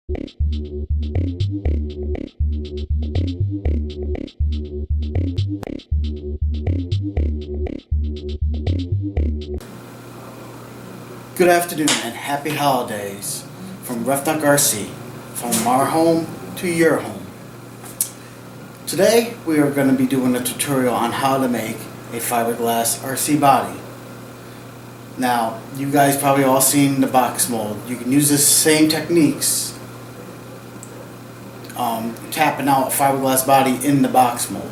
Good afternoon and happy holidays from Roughneck R C, from our home to your home. Today we are going to be doing a tutorial on how to make a fiberglass RC body. Now, you guys probably all seen the box mold. You can use the same techniques tapping out a fiberglass body in the box mold.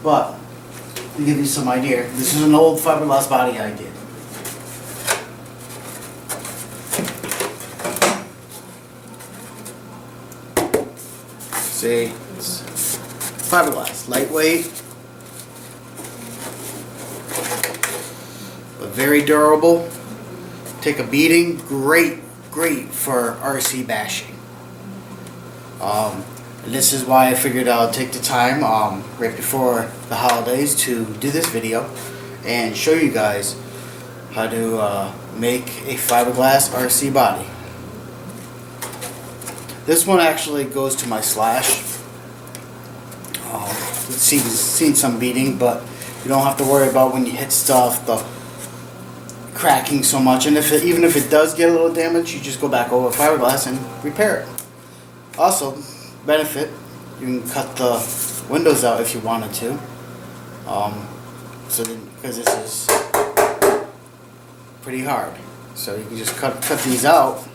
But to give you some idea, this is an old fiberglass body I did. See, it's fiberglass, lightweight, but very durable. Take a beating, great for RC bashing. And this is why I figured I'll take the time right before the holidays to do this video and show you guys how to make a fiberglass RC body. This one actually goes to my slash. It's seen some beating, but you don't have to worry about when you hit stuff, the cracking so much. And even if it does get a little damage, you just go back over fiberglass and repair it. Also, benefit, you can cut the windows out if you wanted to. Because this is pretty hard, so you can just cut these out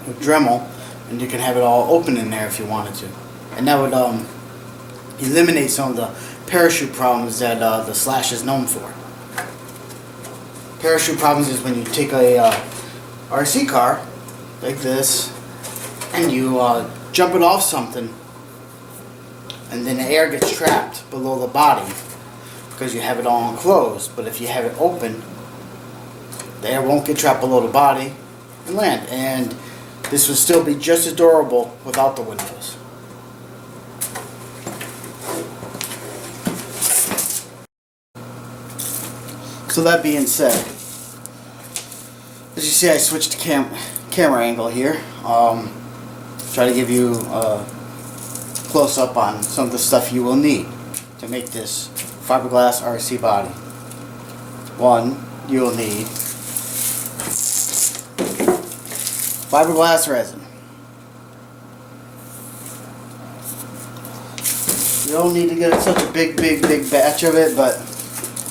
with Dremel. And you can have it all open in there if you wanted to. And that would eliminate some of the parachute problems that the slash is known for. Parachute problems is when you take a RC car, like this, and you jump it off something, and then the air gets trapped below the body because you have it all enclosed. But if you have it open, the air won't get trapped below the body and land. And this would still be just as durable without the windows. So that being said, as you see, I switched the camera angle here. Try to give you a close-up on some of the stuff you will need to make this fiberglass RC body. One, you will need Fiberglass resin. You don't need to get such a big batch of it, but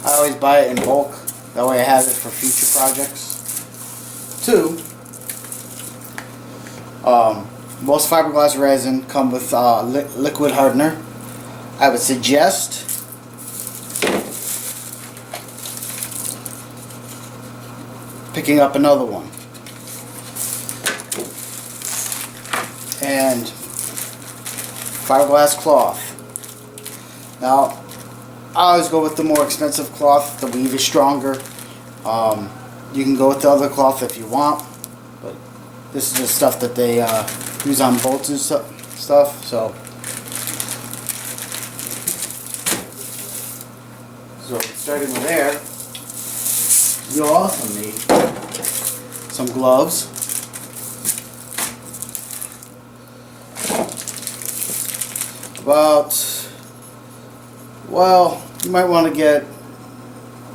I always buy it in bulk. That way I have it for future projects. Two, most fiberglass resin come with liquid hardener. I would suggest picking up another one. And fiberglass cloth. Now, I always go with the more expensive cloth. The weave is stronger. You can go with the other cloth if you want, but this is the stuff that they use on bolts and stuff. So starting with there, you'll also need some gloves. Well, you might want to get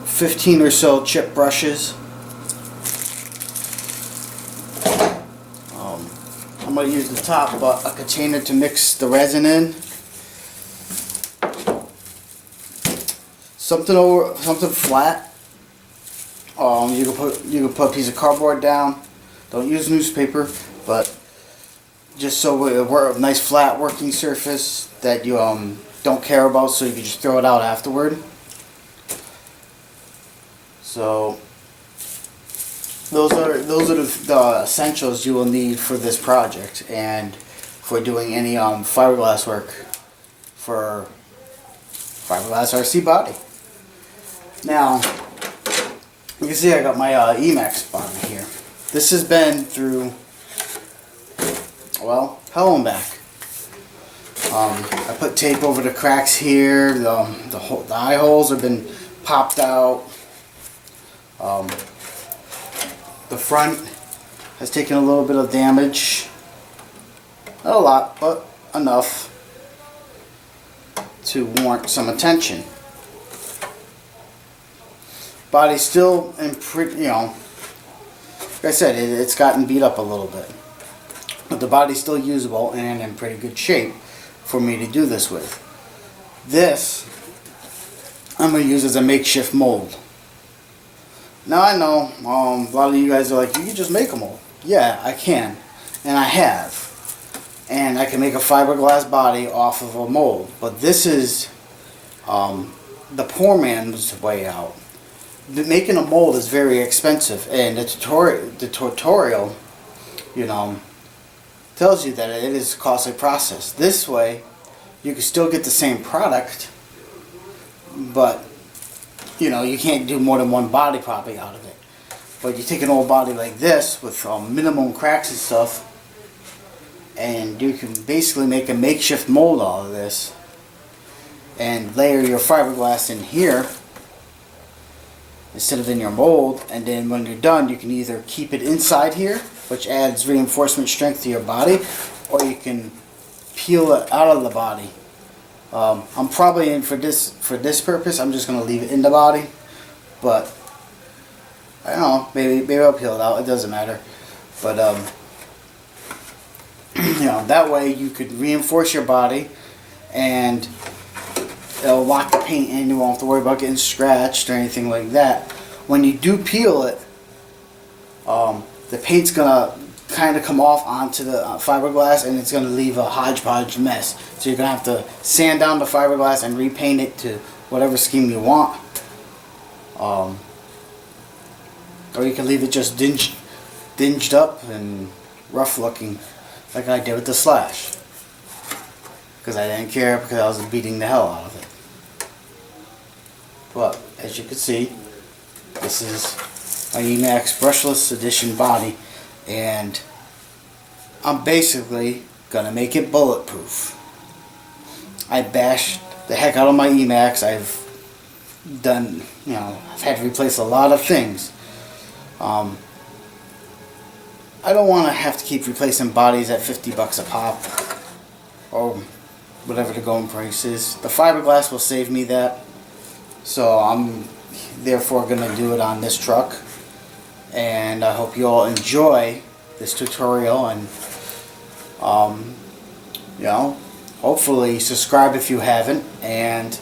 15 or so chip brushes. I'm going to use the top, but a container to mix the resin in. Something flat. You can put a piece of cardboard down. Don't use newspaper, but just so we're a nice flat working surface that you don't care about, so you can just throw it out afterward. So those are the essentials you will need for this project and for doing any fiberglass work for Fiberglass RC body. Now you can see I got my Emax body here. This has been through, well, hell and back. I put tape over the cracks here. The eye holes have been popped out. The front has taken a little bit of damage. Not a lot, but enough to warrant some attention. Body's still in pretty, like I said, it's gotten beat up a little bit. But the body's still usable and in pretty good shape for me to do this with. This, I'm going to use as a makeshift mold. Now I know a lot of you guys are like, you can just make a mold. Yeah, I can. And I have. And I can make a fiberglass body off of a mold. But this is the poor man's way out. Making a mold is very expensive, and the tutorial, tells you that it is a costly process. This way, you can still get the same product, but you can't do more than one body probably out of it. But you take an old body like this with minimum cracks and stuff, and you can basically make a makeshift mold out of this, and layer your fiberglass in here instead of in your mold, and then when you're done you can either keep it inside here, which adds reinforcement strength to your body, or you can peel it out of the body. I'm probably in for this purpose, I'm just going to leave it in the body, but I don't know, maybe I'll peel it out, it doesn't matter. But that way you could reinforce your body and it'll lock the paint in, you won't have to worry about getting scratched or anything like that. When you do peel it, the paint's gonna kind of come off onto the fiberglass, and it's gonna leave a hodgepodge mess. So you're gonna have to sand down the fiberglass and repaint it to whatever scheme you want. Or you can leave it just dinged up and rough looking, like I did with the slash. Because I didn't care, because I was beating the hell out of it. But as you can see, this is a Emax brushless edition body, and I'm basically gonna make it bulletproof. I bashed the heck out of my Emax. I've done, I've had to replace a lot of things. I don't want to have to keep replacing bodies at $50 a pop, or whatever the going price is. The fiberglass will save me that, so I'm therefore going to do it on this truck. And I hope you all enjoy this tutorial, and hopefully subscribe if you haven't, and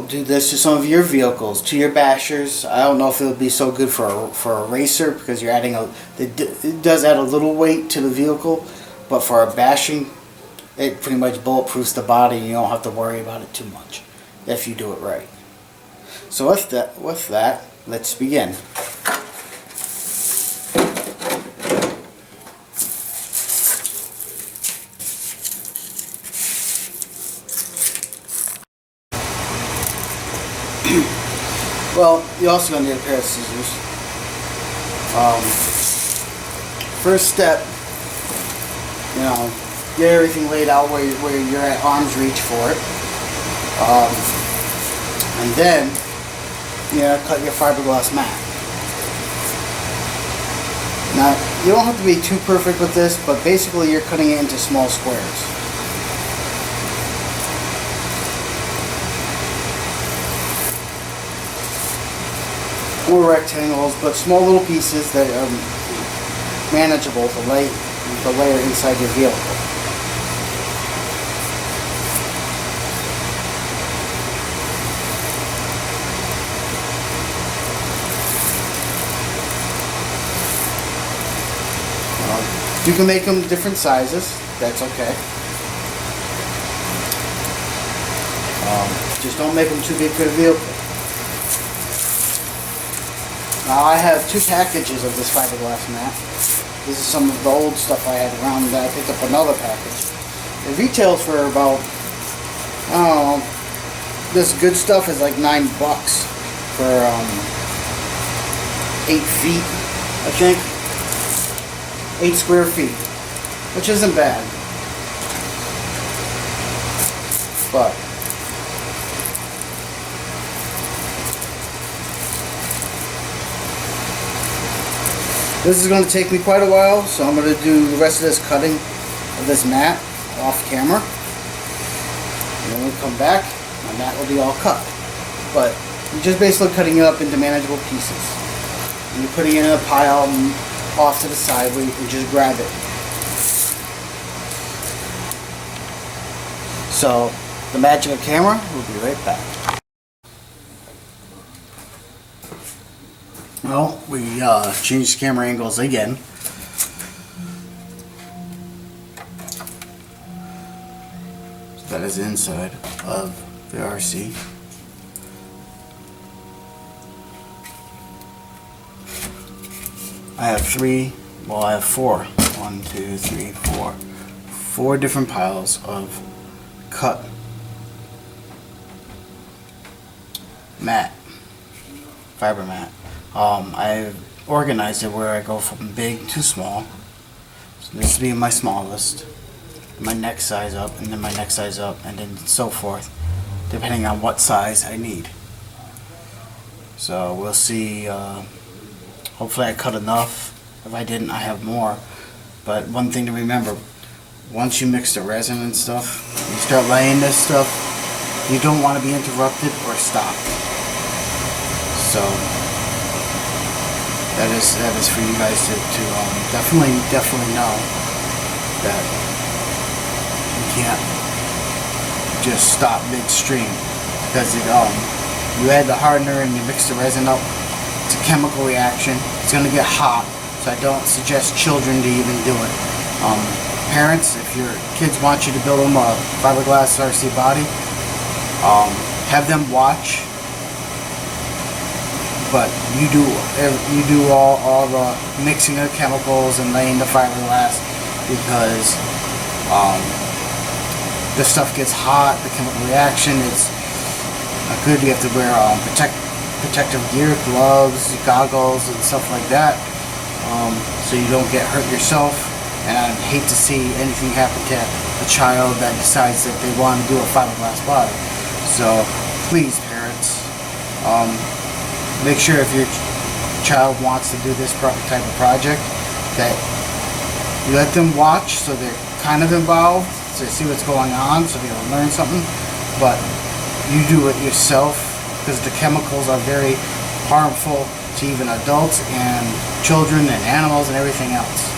do this to some of your vehicles, to your bashers. I don't know if it would be so good for a racer, because you're adding it does add a little weight to the vehicle, but for a bashing, it pretty much bulletproofs the body, and you don't have to worry about it too much if you do it right. So with that, let's begin. Well, you're also going to need a pair of scissors. First step, get everything laid out where you're at arm's reach for it. And then, cut your fiberglass map. Now, you don't have to be too perfect with this, but basically you're cutting it into small squares. Or rectangles, but small little pieces that are manageable to layer inside your vehicle. You can make them different sizes, that's okay. Just don't make them too big for the vehicle. Now I have 2 packages of this fiberglass map. This is some of the old stuff I had around that I picked up another package. It retails for about, I don't know, this good stuff is like $9 for 8 feet, I think. 8 square feet, which isn't bad. But this is going to take me quite a while, so I'm going to do the rest of this cutting of this mat off camera. And then we come back, my mat will be all cut. But you're just basically cutting it up into manageable pieces. And you're putting it in a pile off to the side where you can just grab it. So, the magic of camera, we'll be right back. Well, we changed camera angles again. So that is the inside of the RC. I have four. 1, 2, 3, 4. 4 different piles of cut mat, fiber mat. I've organized it where I go from big to small. So this will be my smallest, my next size up, and then my next size up, and then so forth, depending on what size I need. So we'll see. Hopefully I cut enough. If I didn't, I have more. But one thing to remember, once you mix the resin and stuff, you start laying this stuff, you don't want to be interrupted or stopped. So that is for you guys to definitely know that you can't just stop midstream, because you add the hardener and you mix the resin up. It's a chemical reaction. It's going to get hot, so I don't suggest children to even do it. Parents, if your kids want you to build them a Fiberglass RC body, have them watch. But you do all the mixing of chemicals and laying the fiberglass, because the stuff gets hot, the chemical reaction. It's not good. You have to wear protective gear, gloves, goggles, and stuff like that, so you don't get hurt yourself. And I'd hate to see anything happen to a child that decides that they want to do a fiberglass body. So please, parents, make sure if your child wants to do this type of project, that you let them watch, so they're kind of involved, so they see what's going on, so they'll learn something. But you do it yourself, because the chemicals are very harmful to even adults and children and animals and everything else.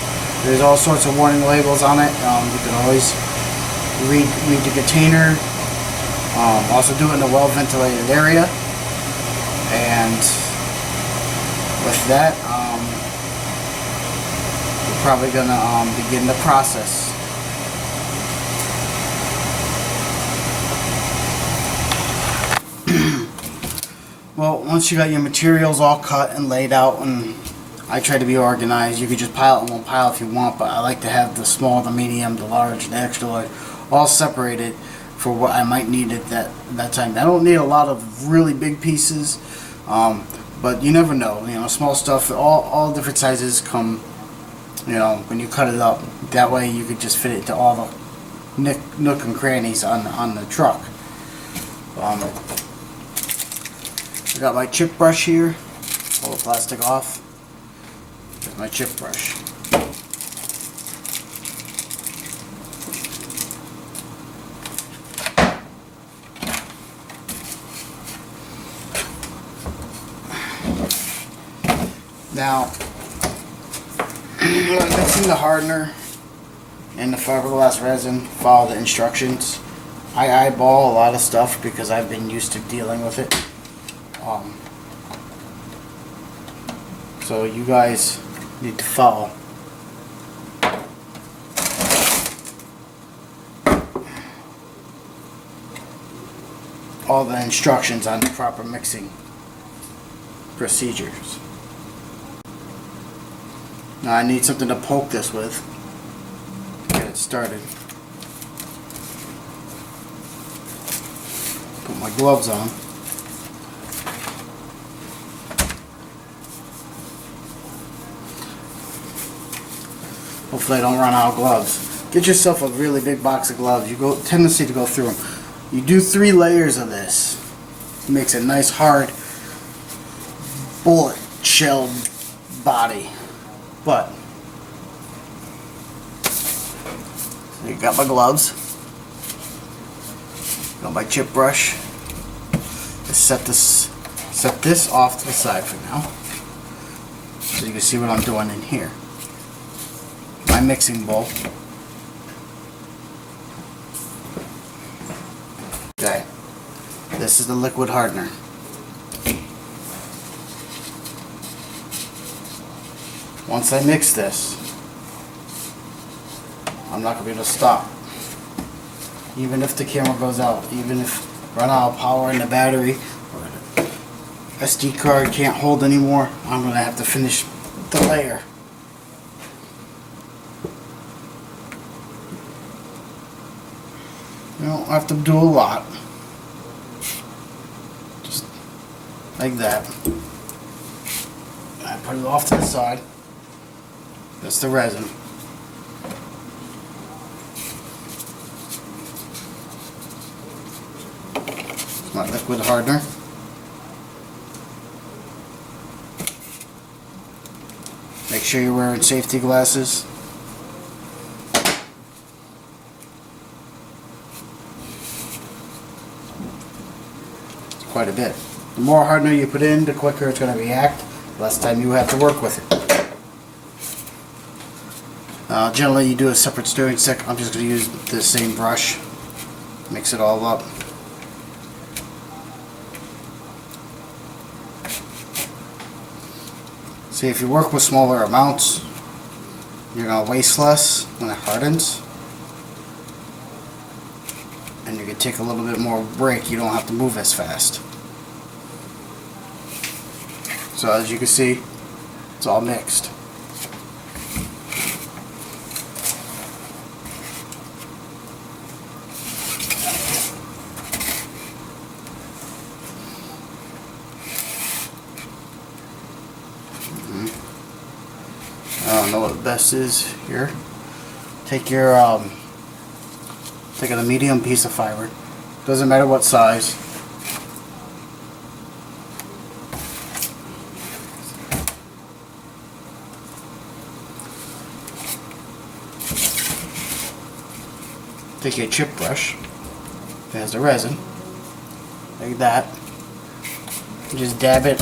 There's all sorts of warning labels on it. You can always read the container. Also do it in a well-ventilated area. And with that, we're probably going to begin the process. Well, once you got your materials all cut and laid out, and I try to be organized, you could just pile it in one pile if you want, but I like to have the small, the medium, the large, the extra large all separated for what I might need at that time. I don't need a lot of really big pieces, but you never know. Small stuff, all different sizes come, when you cut it up. That way you could just fit it to all the nook and crannies on the truck. I got my chip brush here. Pull the plastic off. There's my chip brush. Now, when I'm mixing the hardener and the fiberglass resin, follow the instructions. I eyeball a lot of stuff because I've been used to dealing with it. So you guys need to follow. All the instructions on the proper mixing procedures. Now I need something to poke this with to get it started. Put my gloves on. Hopefully I don't run out of gloves. Get yourself a really big box of gloves. Tendency to go through them. You do 3 layers of this. It makes a nice hard bullet shelled body. But I got my gloves. Got my chip brush. Just set this off to the side for now, so you can see what I'm doing in here. My mixing bowl. Okay. This is the liquid hardener. Once I mix this, I'm not going to be able to stop. Even if the camera goes out, even if I run out of power in the battery, or the SD card can't hold anymore, I'm going to have to finish the layer. You don't have to do a lot. Just like that. I put it off to the side. That's the resin. My liquid hardener. Make sure you're wearing safety glasses. It's quite a bit. The more hardener you put in, the quicker it's going to react, the less time you have to work with it. Generally you do a separate stirring stick. I'm just going to use the same brush. Mix it all up. See, if you work with smaller amounts, you're going to waste less when it hardens. And you can take a little bit more break. You don't have to move as fast. So as you can see, it's all mixed. I don't know what the best is here. Take your take a medium piece of fiber. Doesn't matter what size. Take your chip brush. It has the resin. Like that. And just dab it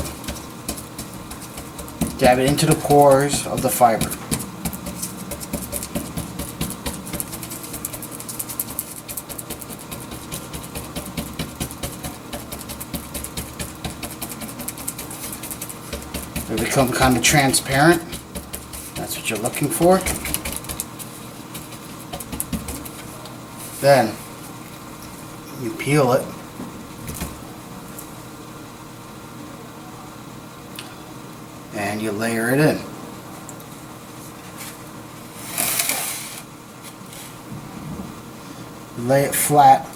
into the pores of the fiber. They become kind of transparent. That's what you're looking for. Then you peel it. And you layer it in. Lay it flat.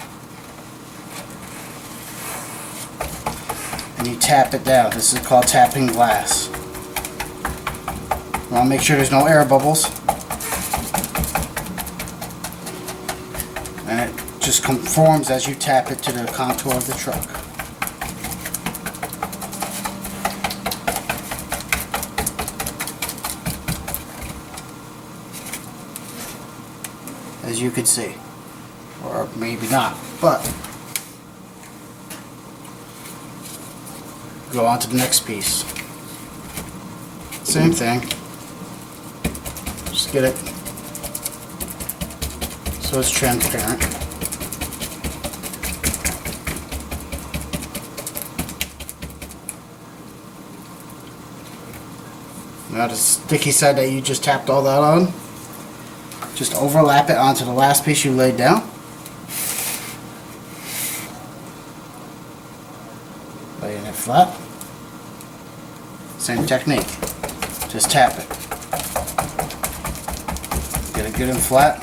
And you tap it down. This is called tapping glass. You want to make sure there's no air bubbles. And it just conforms as you tap it to the contour of the truck. As you can see, or maybe not, but go on to the next piece. Same thing, just get it so it's transparent. Now the sticky side that you just tapped all that on, just overlap it onto the last piece you laid down. Laying it flat. Same technique. Just tap it. Get it good and flat.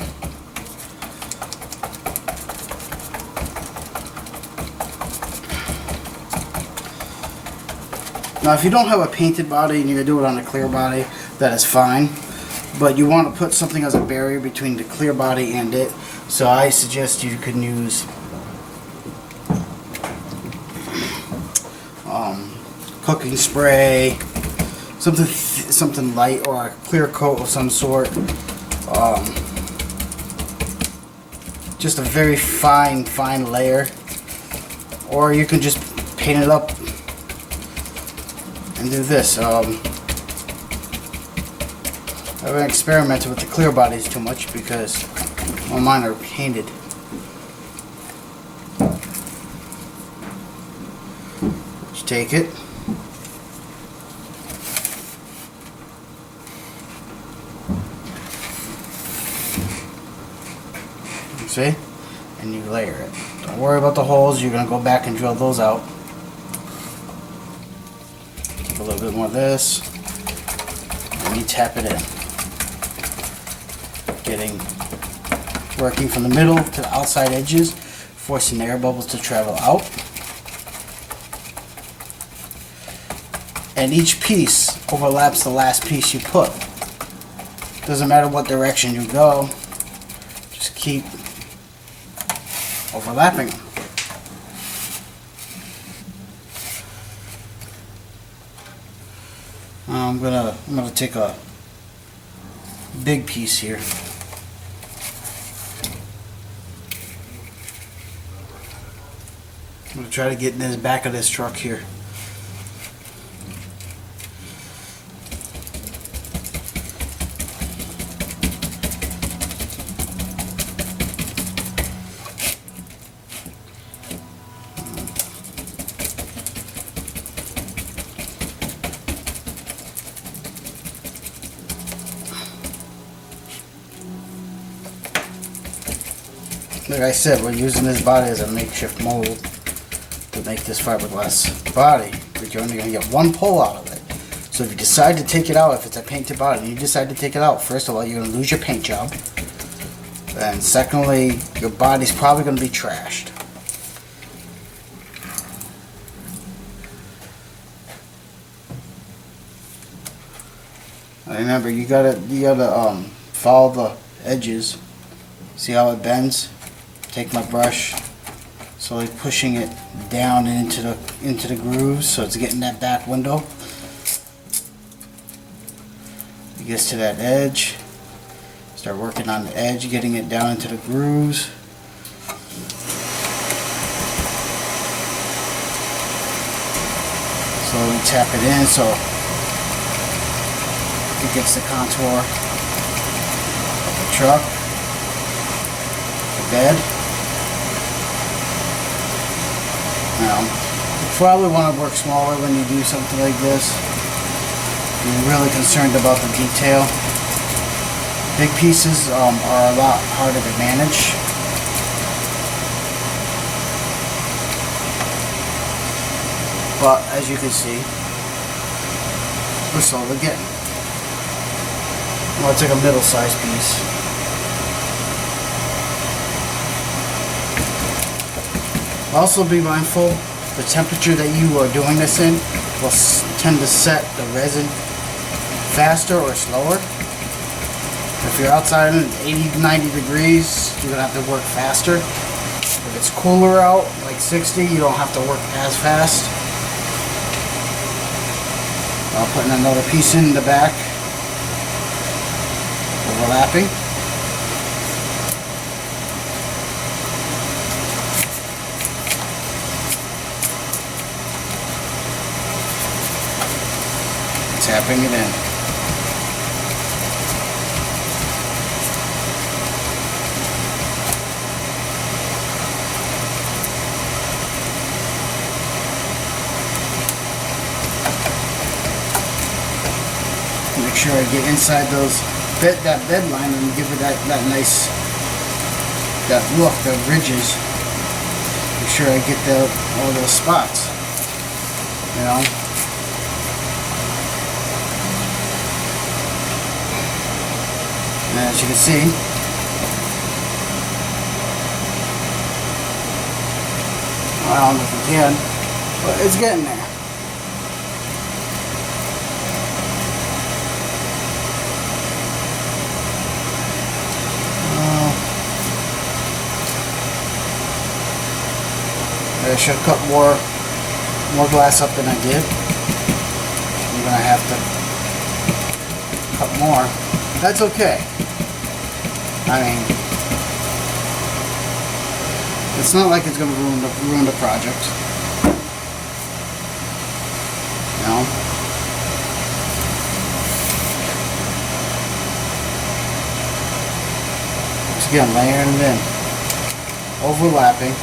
Now if you don't have a painted body and you're going to do it on a clear body, that is fine. But you want to put something as a barrier between the clear body and it. So I suggest you can use cooking spray, something light, or a clear coat of some sort. just a very fine layer, or you can just paint it up and do this. I haven't experimented with the clear bodies too much because all mine are painted. Just take it. See? And you layer it. Don't worry about the holes, you're going to go back and drill those out. Take a little bit more of this, and you tap it in. Working from the middle to the outside edges, forcing the air bubbles to travel out. And each piece overlaps the last piece you put. Doesn't matter what direction you go, just keep overlapping them. I'm gonna take a big piece here. I'm gonna try to get in the back of this truck here. Like I said, we're using this body as a makeshift mold to make this fiberglass body, but you're only going to get one pull out of it. So if you decide to take it out, if it's a painted body, and you decide to take it out, first of all, you're going to lose your paint job. And secondly, your body's probably going to be trashed. Remember, you gotta follow the edges. See how it bends? Take my brush, slowly pushing it down into the grooves, so it's getting that back window. It gets to that edge. Start working on the edge, getting it down into the grooves. Slowly tap it in so it gets the contour of the truck, the bed. Now, you probably want to work smaller when you do something like this. You're really concerned about the detail. Big pieces are a lot harder to manage. But as you can see, we're slowly getting. Well, it's like a middle-sized piece. Also be mindful, the temperature that you are doing this in will tend to set the resin faster or slower. If you're outside at 80-90 degrees, you're going to have to work faster. If it's cooler out, like 60, you don't have to work as fast. I'm putting another piece in the back, overlapping. Tapping it in. Make sure I get inside that bed line and give it that nice look, the ridges. Make sure I get all those spots. You know. And as you can see, I don't know if you can, but it's getting there. I should have cut more glass up than I did. I'm going to have to cut more. That's okay. I mean, It's not like it's going to ruin the project. You know? Just again, layering it in. Overlapping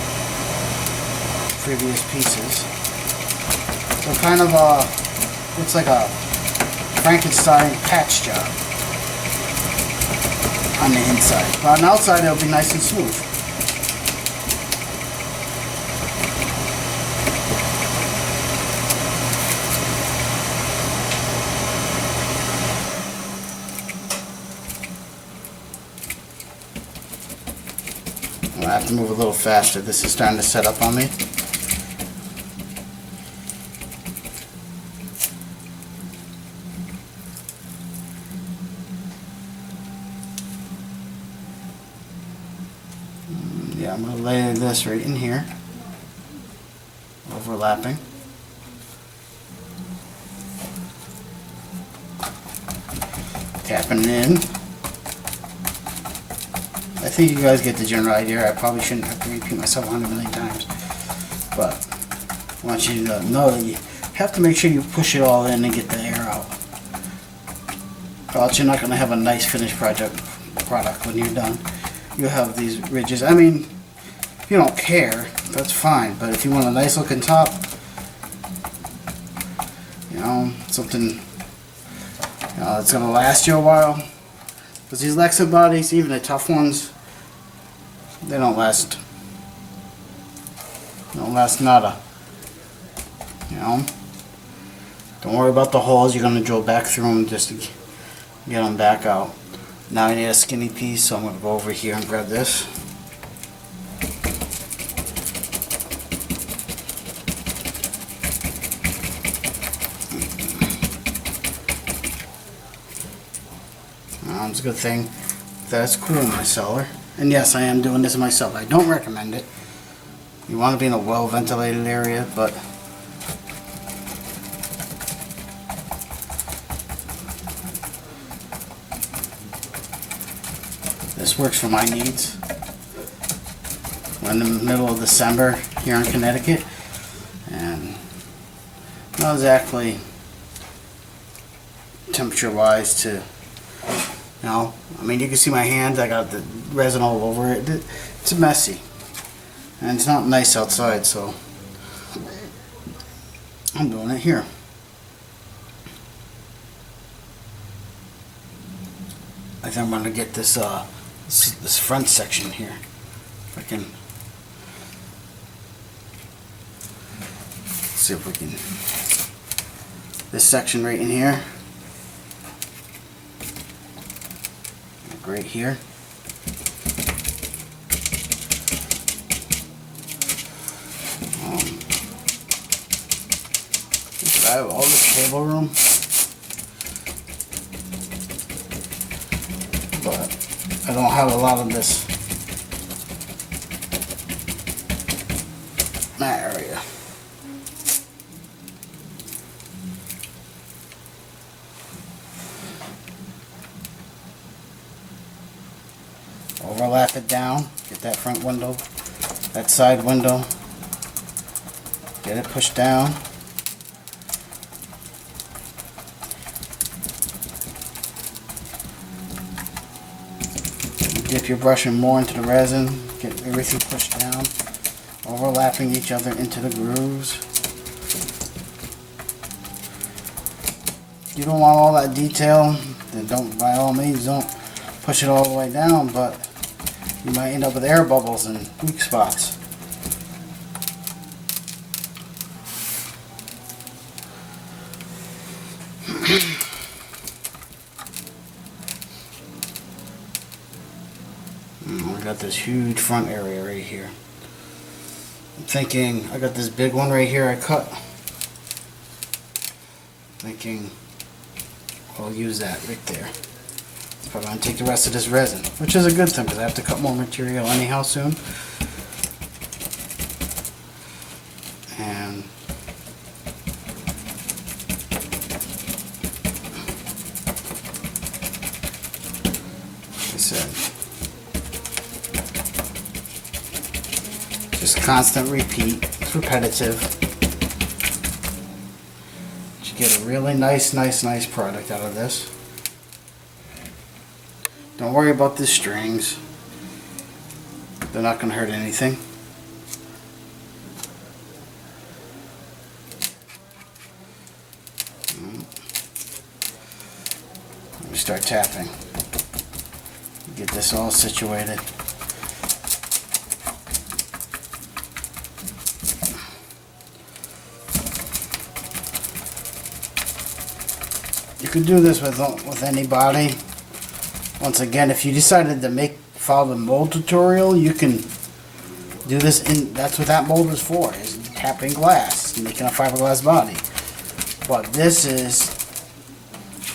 previous pieces. So kind of looks like a Frankenstein patch job on the inside. But on the outside it'll be nice and smooth. I have to move a little faster. This is starting to set up on me. Yeah, I'm going to lay this right in here. Overlapping. Tapping it in. I think you guys get the general idea. I probably shouldn't have to repeat myself 100 million times. But I want you to know that you have to make sure you push it all in and get the air out. Or else you're not going to have a nice finished product when you're done. You'll have these ridges. I mean, if you don't care, that's fine. But if you want a nice looking top, you know, something that's going to last you a while. Because these Lexa bodies, even the tough ones, they don't last. They don't last nada. You know? Don't worry about the holes. You're going to drill back through them just to get them back out. Now I need a skinny piece, so I'm going to go over here and grab this. It's a good thing that's cool in my cellar. And yes, I am doing this myself. I don't recommend it. You want to be in a well ventilated area, but this works for my needs. We're in the middle of December here in Connecticut, and not exactly temperature wise to, you know, I mean, you can see my hands, I got the resin all over it. It's messy. And it's not nice outside, so I'm doing it here. I think I'm going to get this this front section here. If I can see if we can, this section right in here. Right here. I have all this table room, but I don't have a lot of this mat area. Overlap it down, get that front window, that side window, get it pushed down. Dip your brush in more into the resin, get everything pushed down, overlapping each other into the grooves. If you don't want all that detail, then don't, by all means, don't push it all the way down, but you might end up with air bubbles and weak spots. I got this huge front area right here. I'm thinking, I got this big one right here I cut. Thinking I'll use that right there. Probably going to take the rest of this resin, which is a good thing because I have to cut more material anyhow soon. And like I said, Just constant repeat. It's repetitive. You get a really nice product out of this. Don't worry about the strings. They're not going to hurt anything. Let me start tapping. Get this all situated. You could do this with anybody. Once again, if you decided to follow the mold tutorial, you can do this that's what that mold is for, is tapping glass, making a fiberglass body. But this is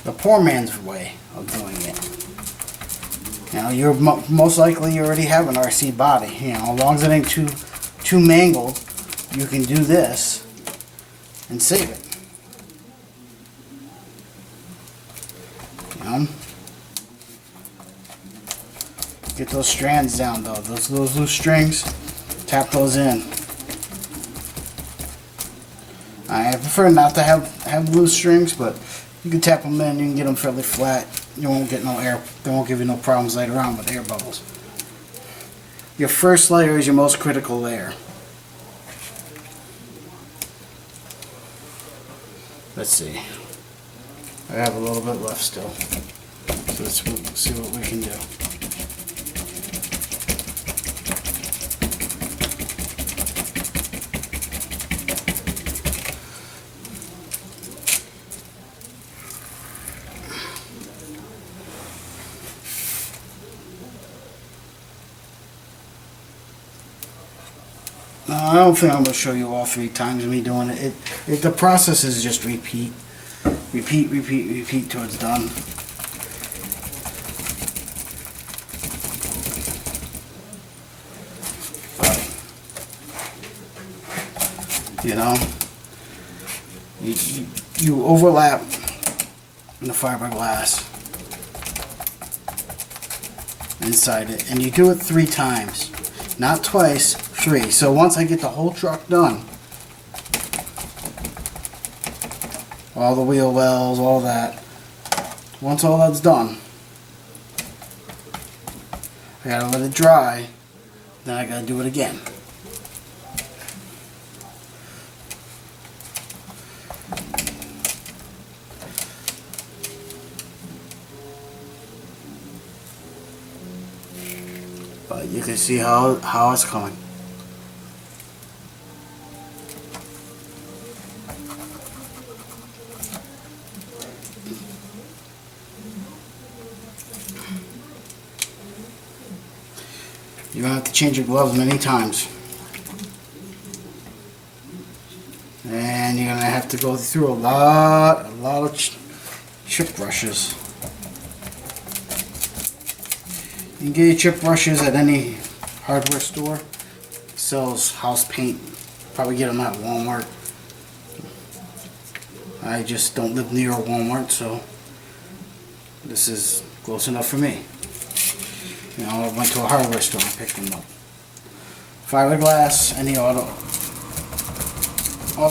the poor man's way of doing it. You know, you're most likely you already have an RC body. You know, as long as it ain't too mangled, you can do this and save it. You know? Get those strands down though. Those loose strings, tap those in. I prefer not to have loose strings, but you can tap them in. You can get them fairly flat. You won't get no air. They won't give you no problems later on with air bubbles. Your first layer is your most critical layer. Let's see. I have a little bit left still. So let's see what we can do. I don't think I'm going to show you all 3 times of me doing it. The process is just repeat till it's done. You know, you overlap in the fiberglass inside it, and you do it 3 times, not twice, 3. So once I get the whole truck done, all the wheel wells, all that, once all that's done, I gotta let it dry, then I gotta do it again. But you can see how it's coming. You're going to have to change your gloves many times. And you're going to have to go through a lot of chip brushes. You can get your chip brushes at any hardware store. It sells house paint. Probably get them at Walmart. I just don't live near a Walmart, so this is close enough for me. You know, I went to a hardware store and picked them up. Fiberglass, any auto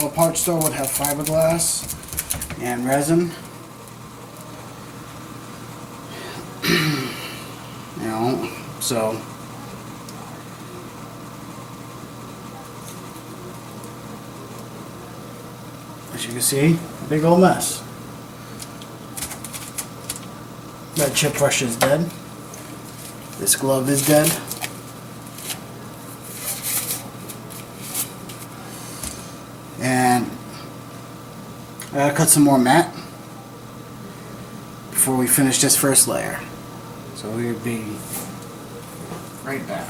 parts store would have fiberglass and resin. You know, so as you can see, a big old mess. That chip brush is dead. This glove is dead. And I gotta cut some more mat before we finish this first layer. So we'll be right back.